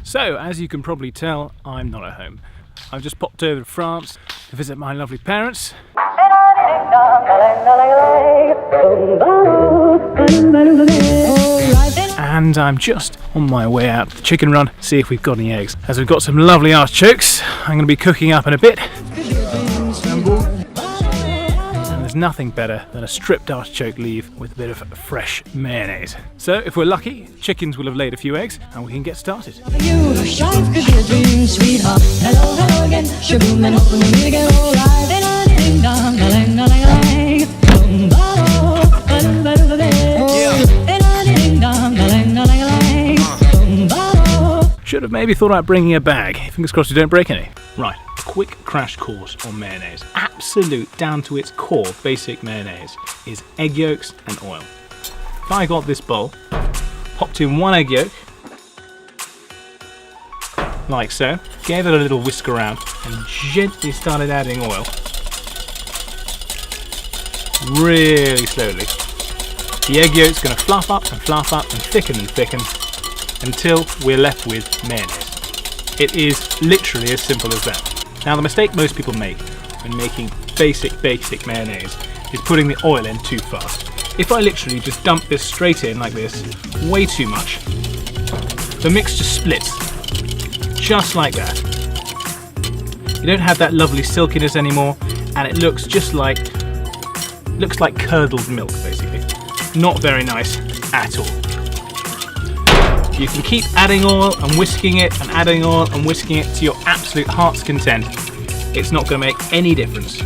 So, as you can probably tell, I'm not at home. I've just popped over to France to visit my lovely parents. And I'm just on my way out to the chicken run to see if we've got any eggs. As we've got some lovely artichokes, I'm going to be cooking up in a bit. And there's nothing better than a stripped artichoke leaf with a bit of fresh mayonnaise. So if we're lucky, chickens will have laid a few eggs and we can get started. Should have maybe thought about bringing a bag. Fingers crossed you don't break any. Right, quick crash course on mayonnaise. Absolute, down to its core, basic mayonnaise is egg yolks and oil. If I got this bowl, popped in one egg yolk, like so, gave it a little whisk around and gently started adding oil. Really slowly. The egg yolk's going to fluff up and thicken until we're left with mayonnaise. It is literally as simple as that. Now the mistake most people make when making basic mayonnaise is putting the oil in too fast. If I literally just dump this straight in like this, way too much, the mixture splits. Just like that. You don't have that lovely silkiness anymore, and it looks just like curdled milk basically. Not very nice at all. You can keep adding oil and whisking it and adding oil and whisking it to your absolute heart's content. It's not going to make any difference.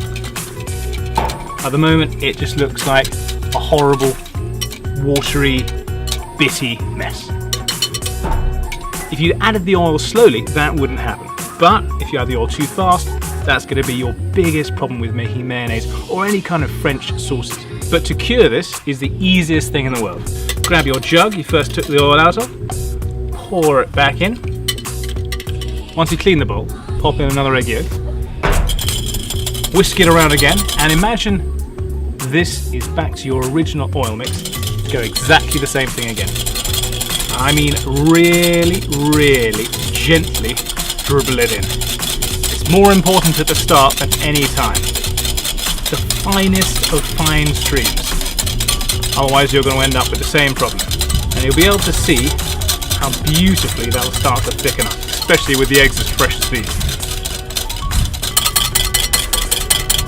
At the moment, it just looks like a horrible, watery, bitty mess. If you added the oil slowly, that wouldn't happen. But if you add the oil too fast, that's going to be your biggest problem with making mayonnaise or any kind of French sauces. But to cure this is the easiest thing in the world. Grab your jug you first took the oil out of, pour it back in. Once you clean the bowl, pop in another egg yolk, whisk it around again, and imagine this is back to your original oil mix. Go exactly the same thing again. I mean really, really gently dribble it in. It's more important at the start than any time. The finest of fine streams. Otherwise you're going to end up with the same problem. And you'll be able to see how beautifully that'll start to thicken up, especially with the eggs as fresh as these.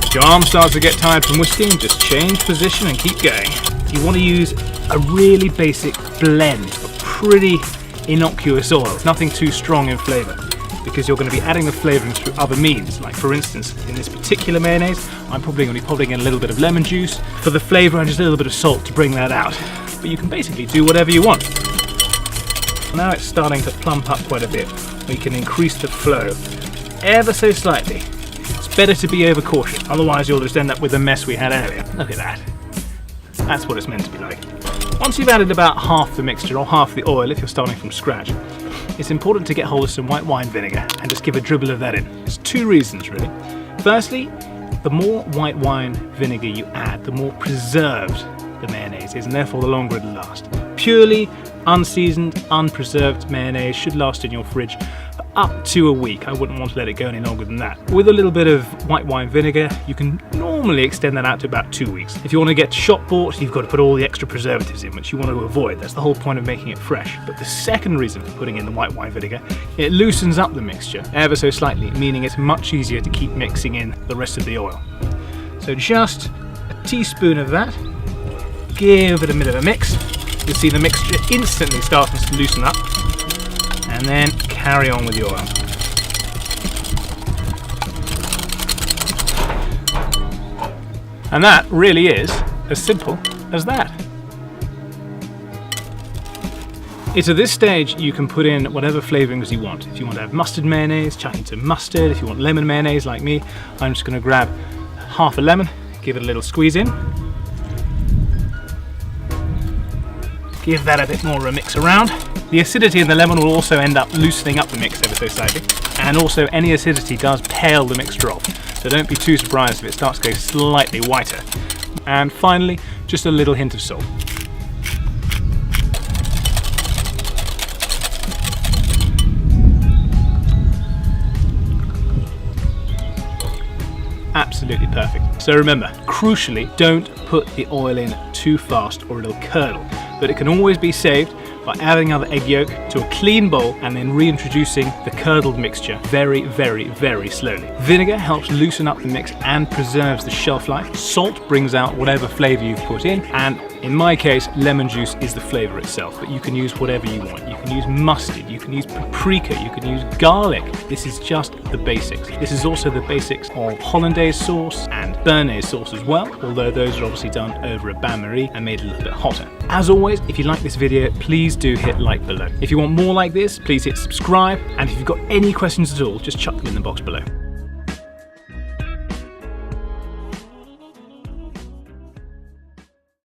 If your arm starts to get tired from whisking, just change position and keep going. You want to use a really basic blend of pretty innocuous oils, nothing too strong in flavour, because you're going to be adding the flavouring through other means. Like for instance, in this particular mayonnaise, I'm probably going to be popping in a little bit of lemon juice for the flavour and just a little bit of salt to bring that out. But you can basically do whatever you want. Now it's starting to plump up quite a bit. We can increase the flow ever so slightly. It's better to be overcautious, otherwise you'll just end up with the mess we had earlier. Look at that. That's what it's meant to be like. Once you've added about half the mixture or half the oil if you're starting from scratch, it's important to get hold of some white wine vinegar and just give a dribble of that in. There's two reasons really. Firstly, the more white wine vinegar you add, the more preserved the mayonnaise is, and therefore the longer it'll last. Purely unseasoned, unpreserved mayonnaise should last in your fridge for up to a week. I wouldn't want to let it go any longer than that. With a little bit of white wine vinegar, you can normally extend that out to about 2 weeks. If you want to get shop bought, you've got to put all the extra preservatives in, which you want to avoid. That's the whole point of making it fresh. But the second reason for putting in the white wine vinegar, it loosens up the mixture ever so slightly, meaning it's much easier to keep mixing in the rest of the oil. So just a teaspoon of that, give it a bit of a mix. You'll see the mixture instantly starting to loosen up, and then carry on with the oil. And that really is as simple as that. It's at this stage you can put in whatever flavourings you want. If you want to have mustard mayonnaise, chuck in some mustard. If you want lemon mayonnaise like me, I'm just going to grab half a lemon, give it a little squeeze in. Give that a bit more of a mix around. The acidity in the lemon will also end up loosening up the mix ever so slightly. And also any acidity does pale the mixture off. So don't be too surprised if it starts to go slightly whiter. And finally, just a little hint of salt. absolutely perfect. So remember, crucially, don't put the oil in too fast or it'll curdle, but it can always be saved by adding another egg yolk to a clean bowl and then reintroducing the curdled mixture very, very, very slowly. Vinegar helps loosen up the mix and preserves the shelf life. Salt brings out whatever flavour you've put in, and in my case, lemon juice is the flavour itself, but you can use whatever you want. You can use mustard, you can use paprika, you can use garlic. This is just the basics. This is also the basics of hollandaise sauce and béarnaise sauce as well, although those are obviously done over a bain-marie and made a little bit hotter. As always, if you like this video, please do hit like below. If you want more like this, please hit subscribe, and if you've got any questions at all, just chuck them in the box below.